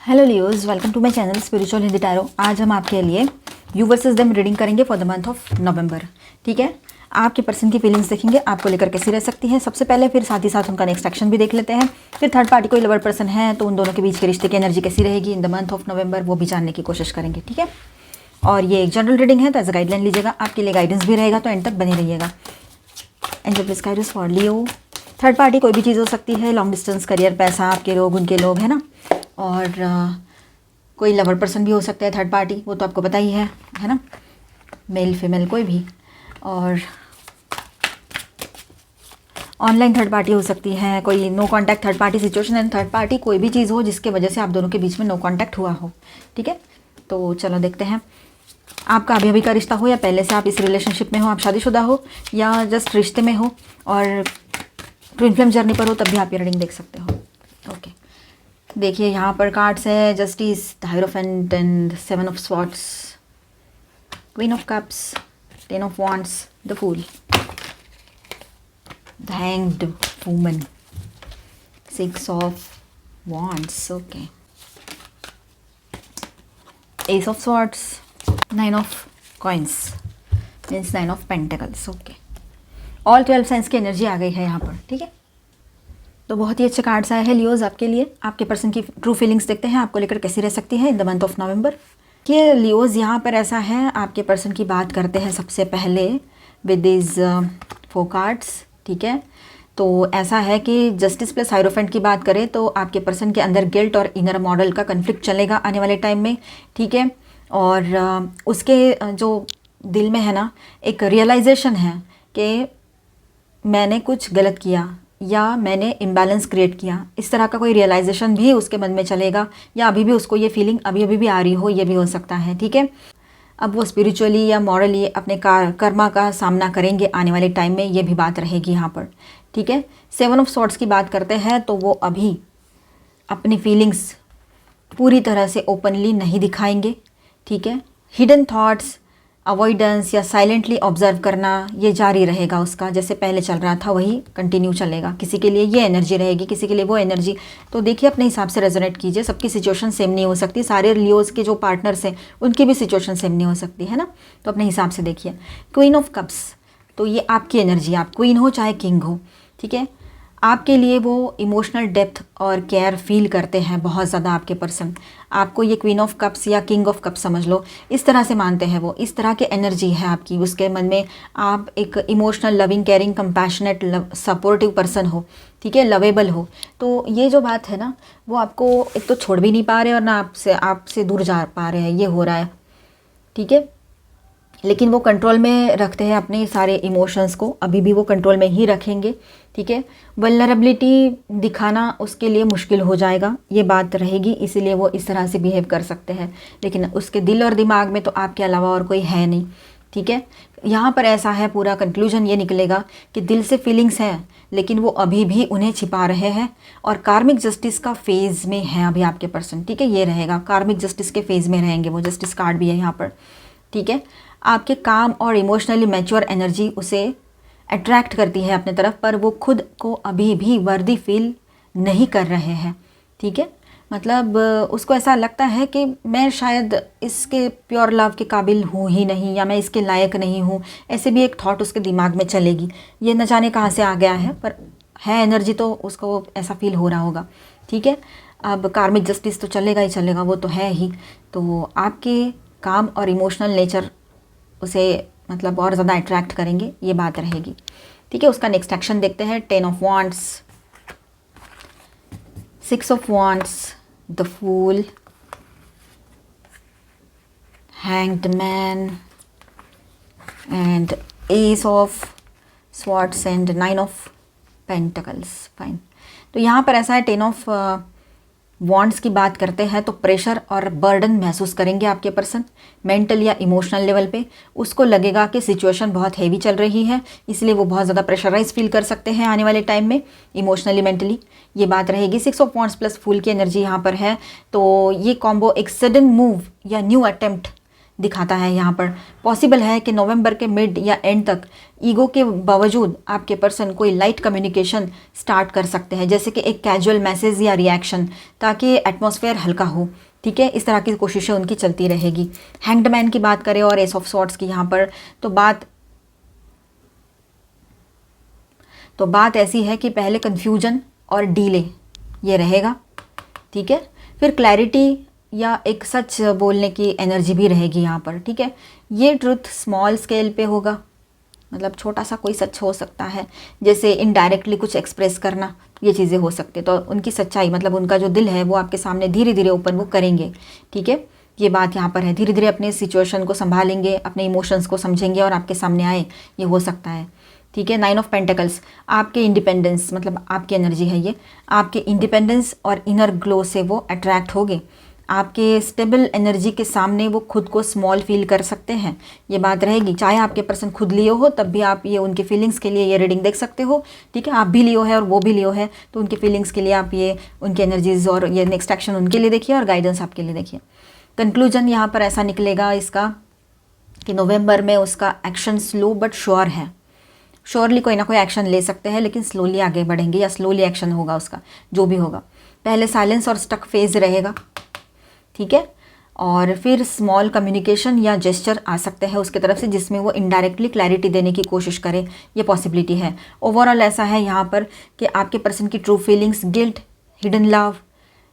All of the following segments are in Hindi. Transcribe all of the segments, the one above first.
Hello Leos, welcome to my channel spiritual Hindi tarot. आज हम आपके लिए यू वर्सेस देम रीडिंग करेंगे for the month of November. ठीक है, आपके पर्सन की फीलिंग्स देखेंगे, आपको लेकर कैसी रह सकती है सबसे पहले, फिर साथ ही साथ उनका नेक्स्ट एक्शन भी देख लेते हैं। फिर थर्ड पार्टी कोई लवर पर्सन है तो उन दोनों के बीच के रिश्ते की एनर्जी कैसी रहेगी इन द मंथ ऑफ नवंबर, वो भी जानने की कोशिश करेंगे। ठीक है, और ये एक जनरल रीडिंग है तो एज अ गाइडलाइन लीजिएगा, आपके लिए गाइडेंस भी रहेगा, तो एंड तक बने रहिएगा। Angel please guidance for Leo. Third party कोई भी चीज़ हो सकती है, लॉन्ग डिस्टेंस, करियर, पैसा, आपके लोग, उनके लोग, है ना। और कोई लवर पर्सन भी हो सकता है थर्ड पार्टी, वो तो आपको पता ही है ना, मेल फीमेल कोई भी। और ऑनलाइन थर्ड पार्टी हो सकती है, कोई no contact third party situation and third party कोई भी चीज़ हो जिसके वजह से आप दोनों के बीच में नो कांटेक्ट हुआ हो। ठीक है, तो चलो देखते हैं आपका अभी अभी का रिश्ता हो या पहले से आप इस रिलेशनशिप में हो, आप शादीशुदा हो या जस्ट रिश्ते में हो और ट्विन फ्लेम जर्नी पर हो, तब भी आप ये रीडिंग देख सकते हो। ओके, देखिए यहाँ पर कार्ड्स है justice, the hierophant and 7 of swords, queen of cups, 10 of wands, the फूल, द हैंग्ड वुमन, 6 of wands, okay, ace of swords, 9 of coins, means 9 of pentacles. Okay, all 12 signs की एनर्जी आ गई है यहाँ पर। ठीक है, तो बहुत ही अच्छे कार्ड्स आए हैं लियोज आपके लिए। आपके पर्सन की ट्रू फीलिंग्स देखते हैं, आपको लेकर कैसी रह सकती है इन द मंथ ऑफ नवंबर। कि लियोज यहाँ पर ऐसा है, आपके पर्सन की बात करते हैं सबसे पहले विद दिस 4 कार्ड्स। ठीक है, तो ऐसा है कि जस्टिस प्लस हायरोफेंट की बात करें तो आपके पर्सन के अंदर गिल्ट और इनर मॉडल का कन्फ्लिक्ट चलेगा आने वाले टाइम में। ठीक है, और उसके जो दिल में है ना, एक रियलाइजेशन है कि मैंने कुछ गलत किया या मैंने इम्बैलेंस क्रिएट किया, इस तरह का कोई रियलाइजेशन भी उसके मन में चलेगा, या अभी भी उसको ये फीलिंग अभी अभी भी आ रही हो, ये भी हो सकता है। ठीक है, अब वो स्पिरिचुअली या मॉरली अपने कर्मा का सामना करेंगे आने वाले टाइम में, ये भी बात रहेगी यहाँ पर। ठीक है, 7 ऑफ सॉर्ड्स की बात करते हैं तो वो अभी अपनी फीलिंग्स पूरी तरह से ओपनली नहीं दिखाएंगे। ठीक है, हिडन थॉट्स, अवॉइडेंस या साइलेंटली ऑब्जर्व करना ये जारी रहेगा उसका, जैसे पहले चल रहा था वही कंटिन्यू चलेगा। किसी के लिए ये एनर्जी रहेगी, किसी के लिए वो एनर्जी। तो देखिए अपने हिसाब से रेजोनेट कीजिए, सबकी सिचुएशन सेम नहीं हो सकती, सारे लियोज के जो पार्टनर्स हैं उनकी भी सिचुएशन सेम नहीं हो सकती है ना, तो अपने हिसाब से देखिए। क्वीन ऑफ कप्स, तो ये आपकी एनर्जी, आप क्वीन हो चाहे किंग हो। ठीक है, आपके लिए वो इमोशनल डेप्थ और केयर फील करते हैं बहुत ज़्यादा आपके पर्सन। आपको ये क्वीन ऑफ कप्स या किंग ऑफ कप्स समझ लो, इस तरह से मानते हैं वो, इस तरह की एनर्जी है आपकी उसके मन में। आप एक emotional, loving, caring, compassionate, supportive person हो। ठीक है, लवेबल हो। तो ये जो बात है ना, वो आपको एक तो छोड़ भी नहीं पा रहे और ना आपसे दूर जा पा रहे हैं, ये हो रहा है। ठीक है, लेकिन वो कंट्रोल में रखते हैं अपने सारे इमोशंस को, अभी भी वो कंट्रोल में ही रखेंगे। ठीक है, वल्नरेबिलिटी दिखाना उसके लिए मुश्किल हो जाएगा, ये बात रहेगी, इसीलिए वो इस तरह से बिहेव कर सकते हैं, लेकिन उसके दिल और दिमाग में तो आपके अलावा और कोई है नहीं। ठीक है, यहाँ पर ऐसा है, पूरा कंक्लूजन ये निकलेगा कि दिल से फीलिंग्स हैं लेकिन वो अभी भी उन्हें छिपा रहे हैं और कार्मिक जस्टिस का फेज़ में है अभी आपके पर्सन। ठीक है, ये रहेगा, कार्मिक जस्टिस के फेज़ में रहेंगे वो, जस्टिस कार्ड भी है यहाँ पर। ठीक है, आपके काम और इमोशनली मैच्योर एनर्जी उसे अट्रैक्ट करती है अपने तरफ, पर वो खुद को अभी भी वर्दी फील नहीं कर रहे हैं। ठीक है, मतलब उसको ऐसा लगता है कि मैं शायद इसके प्योर लव के काबिल हूँ ही नहीं, या मैं इसके लायक नहीं हूँ, ऐसे भी एक थॉट उसके दिमाग में चलेगी। ये न जाने कहाँ से आ गया है, पर है एनर्जी तो उसको ऐसा फील हो रहा होगा। ठीक है, अब कार्मिक जस्टिस तो चलेगा ही चलेगा, वो तो है ही। तो आपके काम और इमोशनल नेचर उसे मतलब और ज़्यादा अट्रैक्ट करेंगे, ये बात रहेगी। ठीक है, उसका नेक्स्ट एक्शन देखते हैं। 10 of wands, 6 of wands, the fool, hanged man and ace of swords and 9 of pentacles. Fine, तो यहाँ पर ऐसा है, 10 ऑफ वॉन्ड्स की बात करते हैं तो प्रेशर और बर्डन महसूस करेंगे आपके पर्सन, मेंटल या इमोशनल लेवल पे। उसको लगेगा कि सिचुएशन बहुत हेवी चल रही है, इसलिए वो बहुत ज़्यादा प्रेशराइज फील कर सकते हैं आने वाले टाइम में, इमोशनली, मेंटली, ये बात रहेगी। 6 ऑफ वॉन्ड्स प्लस फूल की एनर्जी यहाँ पर है, तो ये कॉम्बो एक सडन मूव या न्यू अटेम्प्ट दिखाता है यहाँ पर। पॉसिबल है कि नवंबर के मिड या एंड तक ईगो के बावजूद आपके पर्सन कोई लाइट कम्युनिकेशन स्टार्ट कर सकते हैं, जैसे कि एक कैजुअल मैसेज या रिएक्शन, ताकि एटमॉस्फेयर हल्का हो। ठीक है, इस तरह की कोशिशें उनकी चलती रहेगी। हैंग्ड मैन की बात करें और एस ऑफ सॉर्ड्स की यहाँ पर, तो बात ऐसी है कि पहले कन्फ्यूजन और डीले ये रहेगा। ठीक है, फिर क्लैरिटी या एक सच बोलने की एनर्जी भी रहेगी यहाँ पर। ठीक है, ये ट्रुथ स्मॉल स्केल पे होगा, मतलब छोटा सा कोई सच हो सकता है, जैसे इनडायरेक्टली कुछ एक्सप्रेस करना, ये चीज़ें हो सकती है। तो उनकी सच्चाई, मतलब उनका जो दिल है वो आपके सामने धीरे धीरे ओपन वो करेंगे। ठीक है, ये बात यहाँ पर है, धीरे धीरे अपने सिचुएशन को संभालेंगे, अपने इमोशंस को समझेंगे और आपके सामने आए, ये हो सकता है। ठीक है, 9 ऑफ पेंटिकल्स आपके इंडिपेंडेंस, मतलब आपकी एनर्जी है ये, आपके इंडिपेंडेंस और इनर ग्लो से वो अट्रैक्ट होगे। आपके स्टेबल एनर्जी के सामने वो खुद को स्मॉल फील कर सकते हैं, ये बात रहेगी। चाहे आपके पर्सन खुद लियो हो तब भी आप ये उनके फीलिंग्स के लिए ये रीडिंग देख सकते हो। ठीक है, आप भी लियो है और वो भी लियो है, तो उनके फीलिंग्स के लिए आप ये उनकी एनर्जीज और ये नेक्स्ट एक्शन उनके लिए देखिए और गाइडेंस आपके लिए देखिए। कंक्लूजन यहाँ पर ऐसा निकलेगा इसका कि नवंबर में उसका एक्शन स्लो बट श्योर है। श्योरली कोई ना कोई एक्शन ले सकते हैं, लेकिन स्लोली आगे बढ़ेंगे या स्लोली एक्शन होगा उसका, जो भी होगा। पहले साइलेंस और स्टक फेज रहेगा। ठीक है, और फिर स्मॉल कम्युनिकेशन या जेस्चर आ सकते हैं उसके तरफ से, जिसमें वो इनडायरेक्टली क्लैरिटी देने की कोशिश करे, ये पॉसिबिलिटी है। ओवरऑल ऐसा है यहाँ पर कि आपके पर्सन की true feelings, guilt, hidden love,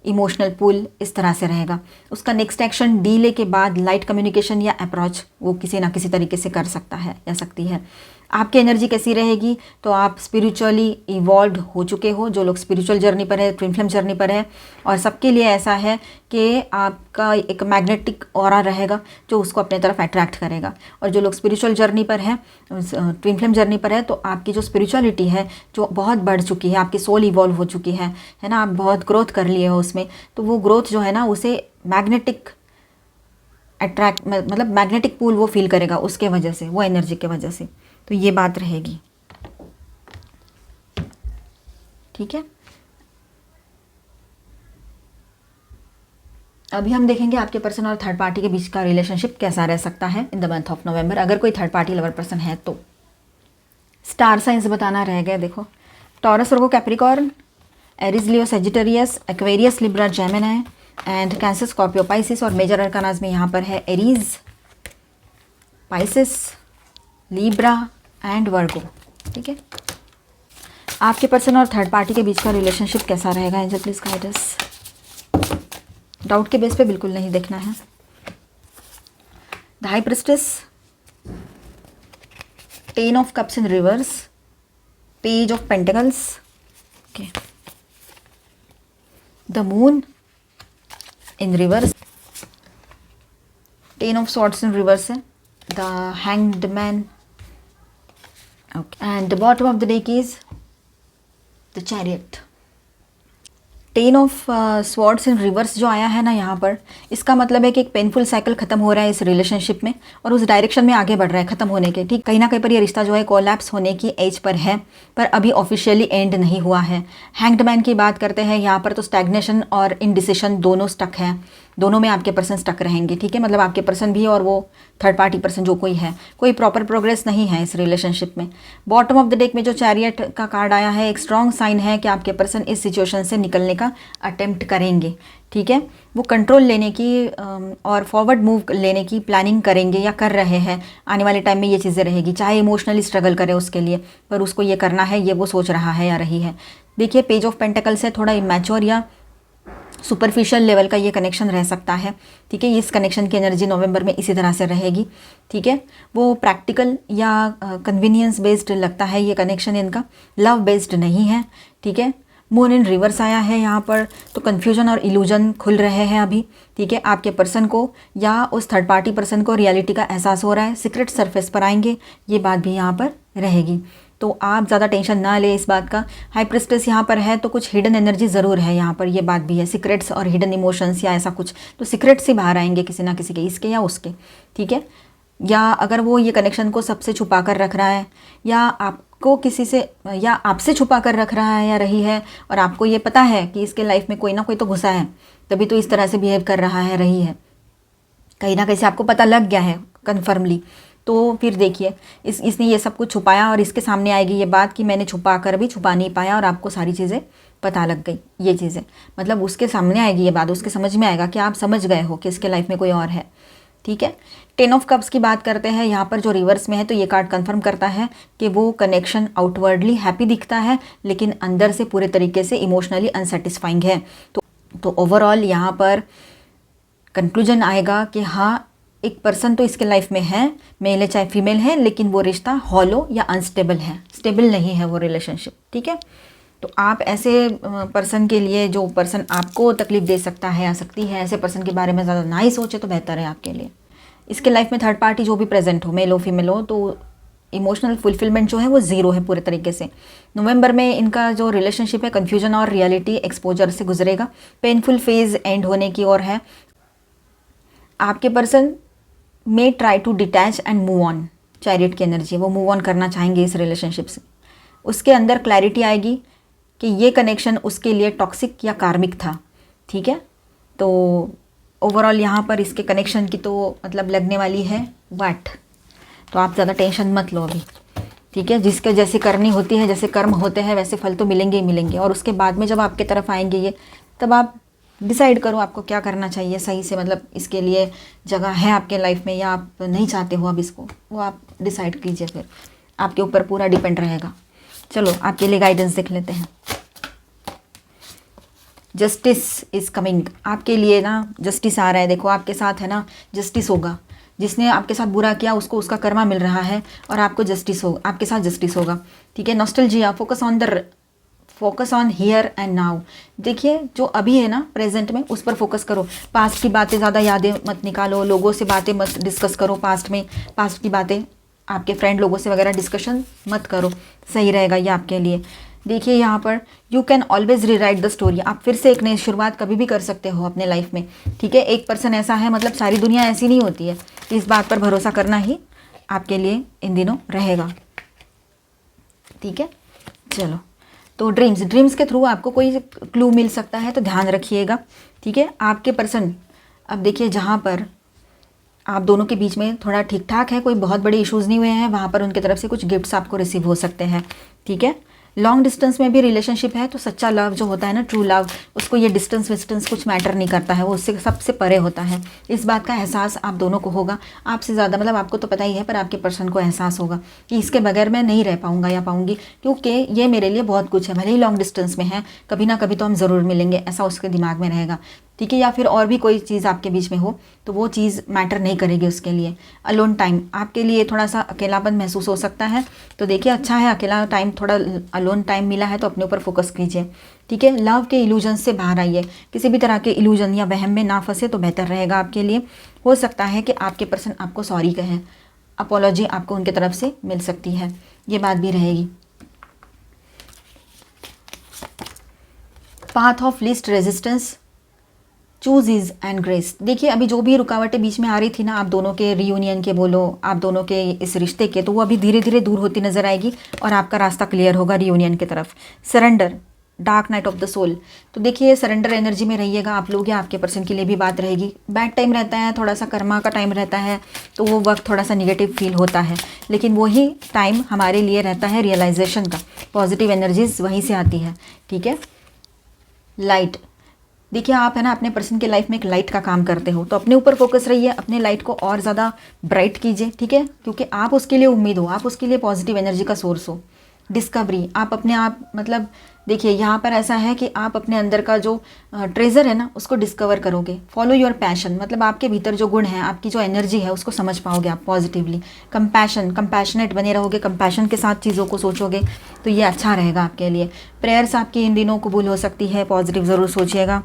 emotional pull इस तरह से रहेगा। उसका नेक्स्ट एक्शन डीले के बाद लाइट कम्युनिकेशन या अप्रोच वो किसी ना किसी तरीके से कर सकता है या सकती है। आपकी एनर्जी कैसी रहेगी, तो आप स्पिरिचुअली इवॉल्व हो चुके हो, जो लोग स्पिरिचुअल जर्नी पर है, ट्विन फ्लेम जर्नी पर है, और सबके लिए ऐसा है कि आपका एक मैग्नेटिक ऑरा रहेगा जो उसको अपने तरफ अट्रैक्ट करेगा। और जो लोग स्पिरिचुअल जर्नी पर है, ट्विन फ्लेम जर्नी पर है, तो आपकी जो स्पिरिचुअलिटी है जो बहुत बढ़ चुकी है, आपकी सोल इवॉल्व हो चुकी है ना, आप बहुत ग्रोथ कर लिए हो उसमें, तो वो ग्रोथ जो है ना उसे मैग्नेटिक अट्रैक्ट, मतलब मैग्नेटिक पूल वो फील करेगा उसके वजह से, वो एनर्जी के वजह से। तो ये बात रहेगी। ठीक है, अभी हम देखेंगे आपके पर्सन और थर्ड पार्टी के बीच का रिलेशनशिप कैसा रह सकता है इन द मंथ ऑफ नवंबर। अगर कोई थर्ड पार्टी लवर पर्सन है तो स्टार साइंस बताना रह गया। देखो, taurus, Virgo, Capricorn, Aries, Leo, Sagittarius, Aquarius, Libra, Gemini and cancer, Scorpio, Pisces. और मेजर अरकानाज में यहाँ पर है एरीज, पाइसिस, लिब्रा एंड वर्गो। ठीक है, आपके पर्सन और थर्ड पार्टी के बीच का रिलेशनशिप कैसा रहेगा? Angel please guide us. Doubt के बेस पे बिल्कुल नहीं देखना है। The high priestess, ten of cups in reverse, page of pentacles, okay, the moon in reverse, ten of swords in reverse है, the hanged man, okay, and the bottom of the deck is the chariot. Ten of swords in reverse जो आया है ना यहाँ पर, इसका मतलब है कि एक पेनफुल साइकिल खत्म हो रहा है इस रिलेशनशिप में और उस डायरेक्शन में आगे बढ़ रहा है खत्म होने के। ठीक, कहीं ना कहीं पर ये रिश्ता जो है कोलैप्स होने की एज पर है, पर अभी ऑफिशियली एंड नहीं हुआ है। हैंग्ड मैन की बात करते हैं यहाँ पर, तो स्टैग्नेशन और इनडिसिशन दोनों स्टक है, दोनों में आपके पर्सन स्टक रहेंगे। ठीक है, मतलब आपके पर्सन भी और वो थर्ड पार्टी पर्सन जो कोई है, कोई प्रॉपर प्रोग्रेस नहीं है इस रिलेशनशिप में। बॉटम ऑफ द डेक में जो चैरियट का कार्ड आया है, एक स्ट्रॉन्ग साइन है कि आपके पर्सन इस सिचुएशन से निकलने का अटेम्प्ट करेंगे। ठीक है, वो कंट्रोल लेने की और फॉरवर्ड मूव लेने की प्लानिंग करेंगे या कर रहे हैं। आने वाले टाइम में ये चीज़ें रहेगी, चाहे इमोशनली स्ट्रगल करे उसके लिए, पर उसको ये करना है, ये वो सोच रहा है या रही है। देखिए, पेज ऑफ पेंटिकल से थोड़ा इमैच्योर या सुपरफिशियल लेवल का ये कनेक्शन रह सकता है। ठीक है, इस कनेक्शन की एनर्जी नवंबर में इसी तरह से रहेगी। ठीक है, वो प्रैक्टिकल या कन्वीनियंस बेस्ड लगता है ये कनेक्शन इनका, लव बेस्ड नहीं है। ठीक है, मून इन रिवर्स आया है यहाँ पर, तो कन्फ्यूजन और इल्यूजन खुल रहे हैं अभी। ठीक है, आपके पर्सन को या उस थर्ड पार्टी पर्सन को रियलिटी का एहसास हो रहा है, सीक्रेट सरफेस पर आएंगे, ये बात भी यहाँ पर रहेगी। तो आप ज़्यादा टेंशन ना ले इस बात का। हाई प्रिस्टेस यहाँ पर है तो कुछ हिडन एनर्जी ज़रूर है यहाँ पर, ये बात भी है, सीक्रेट्स और हिडन इमोशंस या ऐसा कुछ, तो सीक्रेट्स ही बाहर आएंगे किसी ना किसी के, इसके या उसके। ठीक है, या अगर वो ये कनेक्शन को सबसे छुपा कर रख रहा है या आपको किसी से या आपसे छुपा कर रख रहा है या रही है, और आपको ये पता है कि इसके लाइफ में कोई ना कोई तो घुसा है, तभी तो इस तरह से बिहेव कर रहा है, रही है, कहीं ना कहीं से आपको पता लग गया है कन्फर्मली। तो फिर देखिए इसने ये सब कुछ छुपाया और इसके सामने आएगी ये बात कि मैंने छुपा कर भी छुपा नहीं पाया और आपको सारी चीज़ें पता लग गई। ये चीज़ें मतलब उसके सामने आएगी ये बात, उसके समझ में आएगा कि आप समझ गए हो कि इसके लाइफ में कोई और है। ठीक है, 10 ऑफ कप्स की बात करते हैं यहाँ पर जो रिवर्स में है, तो ये कार्ड कंफर्म करता है कि वो कनेक्शन आउटवर्डली हैप्पी दिखता है लेकिन अंदर से पूरे तरीके से इमोशनली अनसेटिस्फाइंग है। तो ओवरऑल यहाँ पर कंक्लूजन आएगा कि हाँ, एक पर्सन तो इसके लाइफ में है, मेल है चाहे फीमेल है, लेकिन वो रिश्ता हॉलो या अनस्टेबल है, स्टेबल नहीं है वो रिलेशनशिप। ठीक है, तो आप ऐसे पर्सन के लिए, जो पर्सन आपको तकलीफ दे सकता है या सकती है, ऐसे पर्सन के बारे में ज़्यादा ना ही सोचे तो बेहतर है आपके लिए। इसके लाइफ में थर्ड पार्टी जो भी प्रेजेंट हो, मेल हो फीमेल हो, तो इमोशनल फुलफिलमेंट जो है वो ज़ीरो है पूरे तरीके से। नवंबर में इनका जो रिलेशनशिप है कन्फ्यूजन और रियलिटी एक्सपोजर से गुजरेगा, पेनफुल फेज एंड होने की ओर है। आपके person may try to detach and move on, chariot की एनर्जी, वो मूव ऑन करना चाहेंगे इस रिलेशनशिप से। उसके अंदर क्लैरिटी आएगी कि ये कनेक्शन उसके लिए टॉक्सिक या कार्मिक था। ठीक है, तो ओवरऑल यहाँ पर इसके कनेक्शन की तो मतलब लगने वाली है वाट, तो आप ज़्यादा टेंशन मत लो अभी। ठीक है, जिसके जैसे करनी होती है, जैसे कर्म होते हैं वैसे फल तो मिलेंगे ही मिलेंगे। और उसके बाद में जब आपके तरफ आएंगे ये, तब आप डिसाइड करो आपको क्या करना चाहिए सही से, मतलब इसके लिए जगह है आपके लाइफ में या आप नहीं चाहते हो अब इसको, वो आप डिसाइड कीजिए, फिर आपके ऊपर पूरा डिपेंड रहेगा। चलो आपके लिए गाइडेंस देख लेते हैं। जस्टिस इज़ कमिंग, आपके लिए ना जस्टिस आ रहा है। देखो आपके साथ है ना, जस्टिस होगा। जिसने आपके साथ बुरा किया उसको उसका कर्मा मिल रहा है और आपको जस्टिस हो, आपके साथ जस्टिस होगा। ठीक है, nostalgia, focus on here and now. देखिए जो अभी है ना प्रेजेंट में, उस पर फोकस करो। पास्ट की बातें ज़्यादा यादें मत निकालो, लोगों से बातें मत डिस्कस करो पास्ट में, पास्ट की बातें आपके फ्रेंड लोगों से वगैरह डिस्कशन मत करो, सही रहेगा ये आपके लिए। देखिए यहाँ पर you can always rewrite the story, आप फिर से एक नई शुरुआत कभी भी कर सकते हो अपने लाइफ में। ठीक है, एक पर्सन ऐसा है, मतलब सारी दुनिया ऐसी नहीं होती है, इस बात पर भरोसा करना ही आपके लिए इन दिनों रहेगा। ठीक है, चलो तो ड्रीम्स के थ्रू आपको कोई क्लू मिल सकता है तो ध्यान रखिएगा। ठीक है, आपके पर्सन अब देखिए जहाँ पर आप दोनों के बीच में थोड़ा ठीक ठाक है, कोई बहुत बड़े इश्यूज़ नहीं हुए हैं, वहाँ पर उनकी तरफ से कुछ गिफ्ट्स आपको रिसीव हो सकते हैं। ठीक है, लॉन्ग डिस्टेंस में भी रिलेशनशिप है तो सच्चा लव जो होता है ना, ट्रू लव, उसको ये डिस्टेंस विस्टेंस कुछ मैटर नहीं करता है, वो उससे सबसे परे होता है। इस बात का एहसास आप दोनों को होगा, आपसे ज़्यादा, मतलब आपको तो पता ही है, पर आपके पर्सन को एहसास होगा कि इसके बगैर मैं नहीं रह पाऊँगा या पाऊँगी, क्योंकि ये मेरे लिए बहुत कुछ है, भले ही लॉन्ग डिस्टेंस में है, कभी ना कभी तो हम ज़रूर मिलेंगे, ऐसा उसके दिमाग में रहेगा। ठीक है, या फिर और भी कोई चीज़ आपके बीच में हो तो वो चीज़ मैटर नहीं करेगी उसके लिए। अलोन टाइम, आपके लिए थोड़ा सा अकेलापन महसूस हो सकता है, तो देखिए अच्छा है अकेला टाइम, थोड़ा अलोन टाइम मिला है तो अपने ऊपर फोकस कीजिए। ठीक है, लव के इल्यूजन से बाहर आइए, किसी भी तरह के इल्यूजन या वहम में ना फंसे तो बेहतर रहेगा आपके लिए। हो सकता है कि आपके पर्सन आपको सॉरी कहें, अपोलॉजी आपको उनके तरफ से मिल सकती है, ये बात भी रहेगी। Path of least resistance, choose is and grace. देखिए अभी जो भी रुकावटें बीच में आ रही थी ना, आप दोनों के रियूनियन के बोलो, आप दोनों के इस रिश्ते के, तो वो अभी धीरे धीरे दूर होती नजर आएगी और आपका रास्ता क्लियर होगा रियूनियन की तरफ। Surrender, dark night of the soul, तो देखिए सरेंडर एनर्जी में रहिएगा आप लोग, या आपके पर्सन के लिए भी बात रहेगी। बैड टाइम रहता है, थोड़ा सा कर्मा का टाइम रहता है, तो वो वक्त थोड़ा सा निगेटिव फील होता है, लेकिन वही टाइम हमारे लिए रहता है रियलाइजेशन का, पॉजिटिव एनर्जीज वहीं से आती है। ठीक है, लाइट, देखिए आप है ना अपने पर्सन के लाइफ में एक लाइट का काम करते हो, तो अपने ऊपर फोकस रहिए, अपने लाइट को और ज़्यादा ब्राइट कीजिए। ठीक है, क्योंकि आप उसके लिए उम्मीद हो, आप उसके लिए पॉजिटिव एनर्जी का सोर्स हो। डिस्कवरी, आप अपने आप, मतलब देखिए यहाँ पर ऐसा है कि आप अपने अंदर का जो ट्रेजर है ना उसको डिस्कवर करोगे। फॉलो योर पैशन, मतलब आपके भीतर जो गुण है, आपकी जो एनर्जी है उसको समझ पाओगे आप पॉजिटिवली। कंपैशनेट बने रहोगे, कंपैशन के साथ चीज़ों को सोचोगे, तो ये अच्छा रहेगा आपके लिए। प्रेयर्स आपकी इन दिनों कबूल हो सकती है, पॉजिटिव ज़रूर सोचिएगा।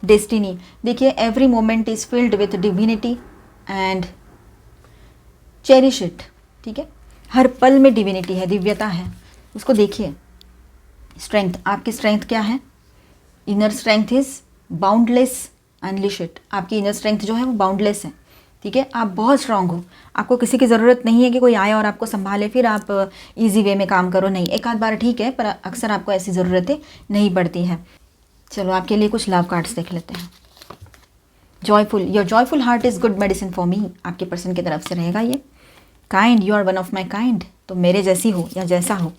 डेस्टिनी, देखिए every moment is filled with divinity and cherish it. ठीक है, हर पल में डिविनिटी है, दिव्यता है, उसको देखिए। स्ट्रेंथ, आपकी स्ट्रेंथ क्या है? Inner strength is boundless, unleash it. आपकी इनर स्ट्रेंथ जो है वो बाउंडलेस है। ठीक है, आप बहुत स्ट्रांग हो, आपको किसी की ज़रूरत नहीं है कि कोई आए और आपको संभाले फिर आप इजी वे में काम करो, नहीं, एक आध बार ठीक है, पर अक्सर आपको ऐसी ज़रूरतें नहीं पड़ती है। चलो आपके लिए कुछ लव कार्ड्स देख लेते हैं। Joyful, your joyful heart is good medicine for me, आपके पर्सन की तरफ से रहेगा ये। Kind, you are one of my kind, तो मेरे जैसी हो या जैसा हो,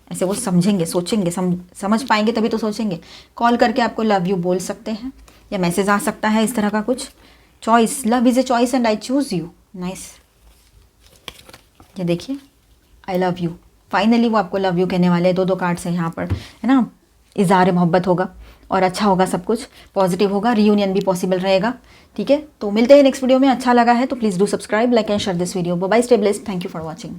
ऐसे वो समझेंगे, सोचेंगे, समझ पाएंगे तभी तो सोचेंगे। कॉल करके आपको लव यू बोल सकते हैं या मैसेज आ सकता है इस तरह का कुछ। Choice, love is a choice and I choose you, nice. ये देखिए, आई लव यू, फाइनली वो आपको लव यू कहने वाले हैं। 2 कार्ड्स हैं यहाँ पर, है ना। इज़हार मोहब्बत होगा और अच्छा होगा, सब कुछ पॉजिटिव होगा, रीयूनियन भी पॉसिबल रहेगा, ठीक है। तो मिलते हैं नेक्स्ट वीडियो में। अच्छा लगा है तो please do subscribe, like and share this video. Bye bye, stay blessed, thank you for watching.